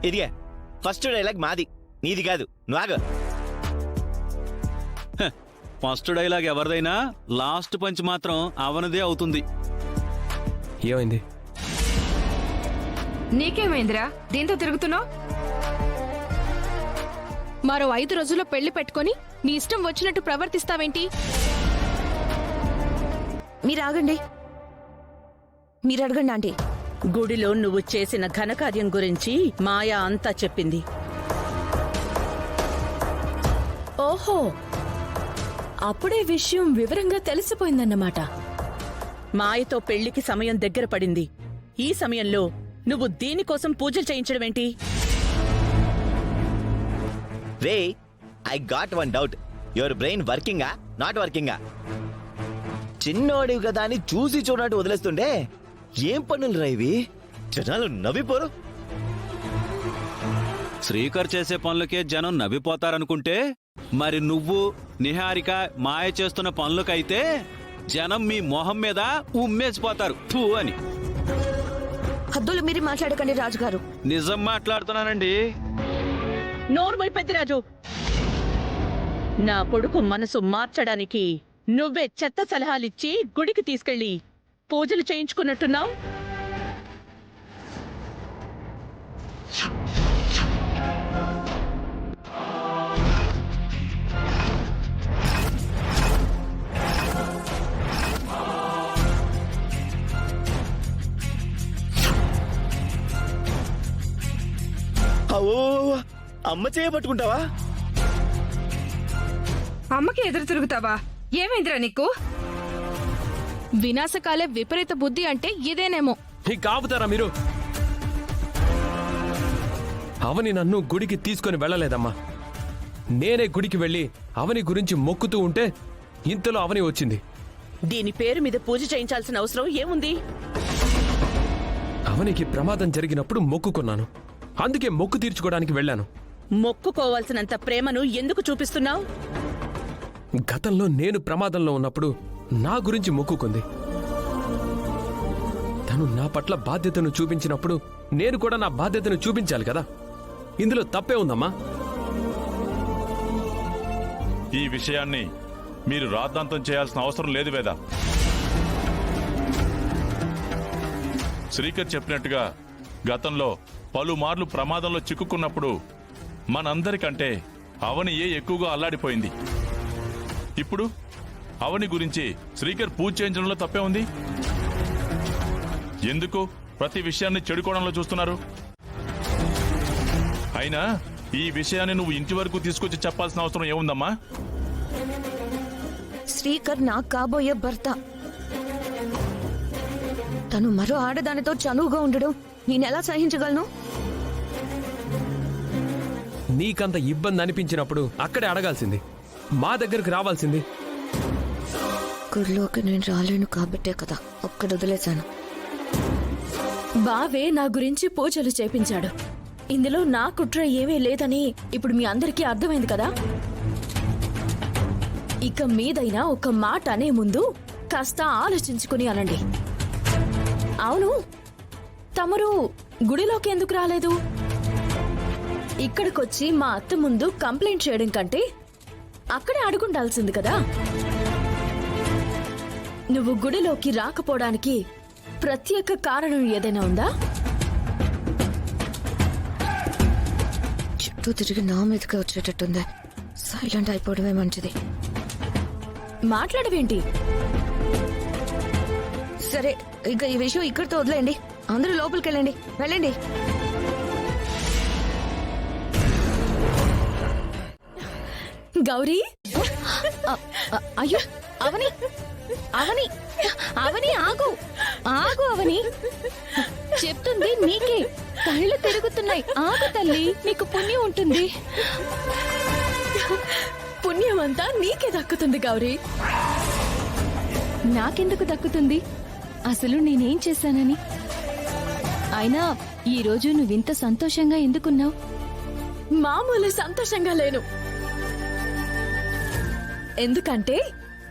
ఇదిగా first dialogue మాది, నీది కాదు. నువ్వు ఆగు. ఫస్ట్ డైలాగ్ ఎవరిదైనా లాస్ట్ పంచ్ మాత్రం అవనదే అవుతుంది. ఏమైంది? నీకేమైందిరా? దీంతో తిరుగుతున్నావు? మరో 5 రోజుల్లో పెళ్లి పెట్టుకొని నీ ఇష్టం వచ్చినట్టు ప్రవర్తిస్తావేంటి? మీరు ఆగండి, మీరు అడగండి ఆంటీ. గుడిలో నువ్వు చేసిన ఘనకార్యం గురించి మాయా అంతా చెప్పింది. ఓహో, అప్పుడే విషయం వివరంగా తెలిసిపోయిందన్నమాట. మాయతో పెళ్లికి సమయం దగ్గర పడింది. ఈ సమయంలో నువ్వు దీనికోసం పూజలు చేయించడమేంటి? రే, I got one doubt. Your brain వర్కింగా నాట్ వర్కింగా? చిన్నోడివి కదా అని చూసి చూడనట్టు వదిలేస్తుండే ఏం పనులు రా ఇవి? జనాలు నవ్విపోరు. శ్రీకర్ చేసే పనులకే జనం నవ్విపోతారనుకుంటే, మరి నువ్వు నిహారిక మాయ చేస్తున్న పనులకైతే జనం మీ మొహం మీద ఉమ్మేసిపోతారు ఫూ అని. హద్దులు మీరి మాట్లాడకండి రాజుగారు. నిజం మాట్లాడుతున్నానండి. నోర్మై పెద్దిరాజు, నా కొడుకు మనసు మార్చడానికి నువ్వే చెత్త సలహాలిచ్చి గుడికి తీసుకెళ్లి పూజలు చేయించుకున్నట్టున్నావు. ఓ, అమ్మ చేయబట్టుకుంటావా? అమ్మకి ఎదురు తిరుగుతావా? ఏమైందిరా నీకు? వినాశకాలే విపరీత బుద్ధి అంటే ఇదేనేమో. ఇంకా ఆపుతారా మీరు? అవని నన్ను గుడికి తీసుకుని వెళ్ళలేదమ్మా. నేనే గుడికి వెళ్ళి అవని గురించి మొక్కుతూ ఉంటే ఇంతలో అవని వచ్చింది. దీని పేరు మీద పూజ చేయించాల్సిన అవసరం ఏముంది? అవనికి ప్రమాదం జరిగినప్పుడు మొక్కుకున్నాను, అందుకే మొక్కు తీర్చుకోవడానికి వెళ్ళాను. మొక్కుకోవాల్సినంత ప్రేమను ఎందుకు చూపిస్తున్నావు? గతంలో నేను ప్రమాదంలో ఉన్నప్పుడు నా గురించి మొక్కుకుంది. తను నా పట్ల బాధ్యతను చూపించినప్పుడు నేను కూడా నా బాధ్యతను చూపించాలి కదా. ఇందులో తప్పే ఉందమ్మా. ఈ విషయాన్ని మీరు రాద్ధాంతం చేయాల్సిన అవసరం లేదు వేద. శ్రీకర్ చెప్పినట్టుగా గతంలో పలుమార్లు ప్రమాదంలో చిక్కుకున్నప్పుడు మనందరికంటే అవనియే ఎక్కువగా అల్లాడిపోయింది. ఇప్పుడు అవని గురించి శ్రీకర్ పూజ చేయించడంలో తప్పే ఉంది. ఎందుకు ప్రతి విషయాన్ని చెడుకోవడంలో చూస్తున్నారు? అయినా ఈ విషయాన్ని నువ్వు ఇంటి వరకు తీసుకొచ్చి చెప్పాల్సిన అవసరం ఏముందమ్మా? శ్రీకర్ నాకు కాబోయే భర్త. తను మరో ఆడదానితో చనువుగా ఉండడం నేనెలా సహించగలను? నీకంత ఇబ్బంది అనిపించినప్పుడు అక్కడే అడగాల్సింది, మా దగ్గరకు రావాల్సింది. గుడిలోకి నేను రాలేను కాబట్టే కదా ఒక్కడ వదిలేశాను. బావే నా గురించి పూజలు చేపించాడు. ఇందులో నా కుట్ర ఏమీ లేదని ఇప్పుడు మీ అందరికీ అర్థమైంది కదా. ఇక మీదైనా ఒక మాట అనే ముందు కాస్త ఆలోచించుకుని అనండి. అవును, తమరు గుడిలోకి ఎందుకు రాలేదు? ఇక్కడికొచ్చి మా అత్త ముందు కంప్లైంట్ చేయడం కంటే అక్కడే అడుగుండాల్సింది కదా. నువ్వు గుడిలోకి రాకపోవడానికి ప్రత్యేక కారణం ఏదైనా ఉందా? చుట్టూ తిరిగి నా మీదకే వచ్చేటట్టుంది. సైలెంట్ అయిపోవడమే మంచిది. మాట్లాడవేంటి? సరే, ఇక ఈ విషయం ఇక్కడితో వదిలేయండి. అందరూ లోపలికి వెళ్ళండి, వెళ్ళండి. గౌరీ, అయ్యో అవని, అవని, అవని ఆగు, ఆగు అవని. చెప్తుంది నీకే, కళ్ళు తిరుగుతున్నాయి. ఆగు తల్లి, నీకు పుణ్యం ఉంటుంది. పుణ్యమంతా నీకే దక్కుతుంది గౌరీ. నాకెందుకు దక్కుతుంది? అసలు నేనేం చేశానని? అయినా ఈరోజు నువ్వింత సంతోషంగా ఎందుకున్నావు? మామూలు సంతోషంగా లేను. ఎందుకంటే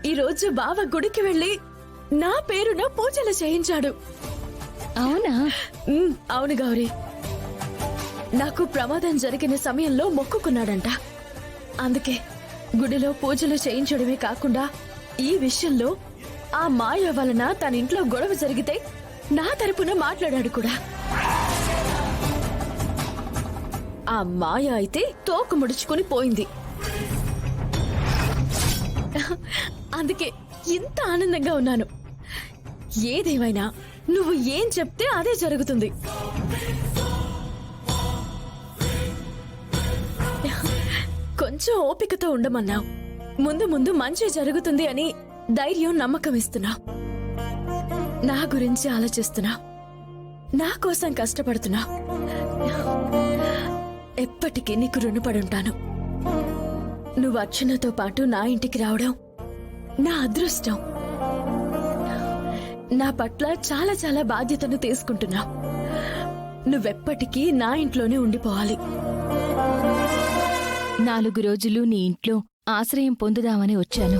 ఈరోజు బావ గుడికి వెళ్ళి నా పేరున పూజలు చేయించాడు. అవునా? అవును గౌరీ. నాకు ప్రమాదం జరిగిన సమయంలో మొక్కుకున్నాడంట. అందుకే గుడిలో పూజలు చేయించడమే కాకుండా ఈ విషయంలో ఆ మాయ వలన తన ఇంట్లో గొడవ జరిగితే నా తరపున మాట్లాడాడు కూడా. ఆ మాయ అయితే తోక ముడుచుకుని పోయింది. అందుకే ఇంత ఆనందంగా ఉన్నాను. ఏదేమైనా నువ్వు ఏం చెప్తే అదే జరుగుతుంది. కొంచెం ఓపికతో ఉండమన్నావు. ముందు ముందు మంచి జరుగుతుంది అని ధైర్యం, నమ్మకం ఇస్తున్నావు. నా గురించి ఆలోచిస్తున్నావు. నా కోసం కష్టపడుతున్నావు. ఎప్పటికీ నీకు రుణపడుంటాను. నువ్వు అర్చనతో పాటు నా ఇంటికి రావడం నా అదృష్టం. నా పట్ల చాలా చాలా బాధ్యతను తీసుకుంటున్నావు. నువ్వెప్పటికీ నా ఇంట్లోనే ఉండిపోవాలి. 4 రోజులు నీ ఇంట్లో ఆశ్రయం పొందుదామని వచ్చాను.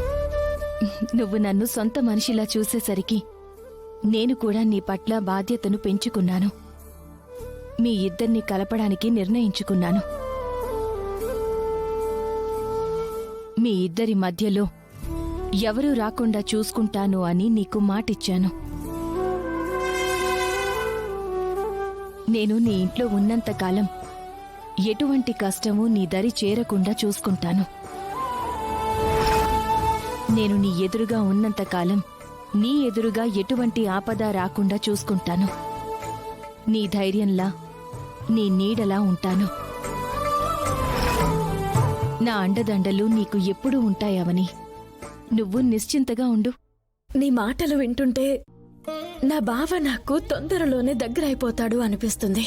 నువ్వు నన్ను సొంత మనిషిలా చూసేసరికి నేను కూడా నీ పట్ల బాధ్యతను పెంచుకున్నాను. మీ ఇద్దరిని కలపడానికి నిర్ణయించుకున్నాను. మీ ఇద్దరి మధ్యలో ఎవరూ రాకుండా చూసుకుంటాను అని నీకు మాటిచ్చాను. నేను నీ ఇంట్లో ఉన్నంతకాలం ఎటువంటి కష్టమూ నీ దరి చేరకుండా చూసుకుంటాను. నేను నీ ఎదురుగా ఉన్నంతకాలం నీ ఎదురుగా ఎటువంటి ఆపద రాకుండా చూసుకుంటాను. నీ ధైర్యంలా, నీ నీడలా ఉంటాను. నా అండదండలు నీకు ఎప్పుడూ ఉంటాయవని నువ్వు నిశ్చింతగా ఉండు. నీ మాటలు వింటుంటే నా బావ నాకు తొందరలోనే దగ్గరైపోతాడు అనిపిస్తుంది.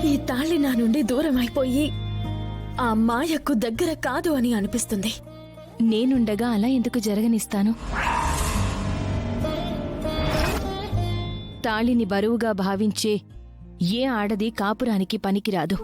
ఈ తాళి నా నుండి దూరం అయిపోయి ఆ మాయకు దగ్గర కాదు అని అనిపిస్తుంది. నేనుండగా అలా ఎందుకు జరగనిస్తాను? తాళిని బరువుగా భావించే ఏ ఆడది కాపురానికి పనికిరాదు.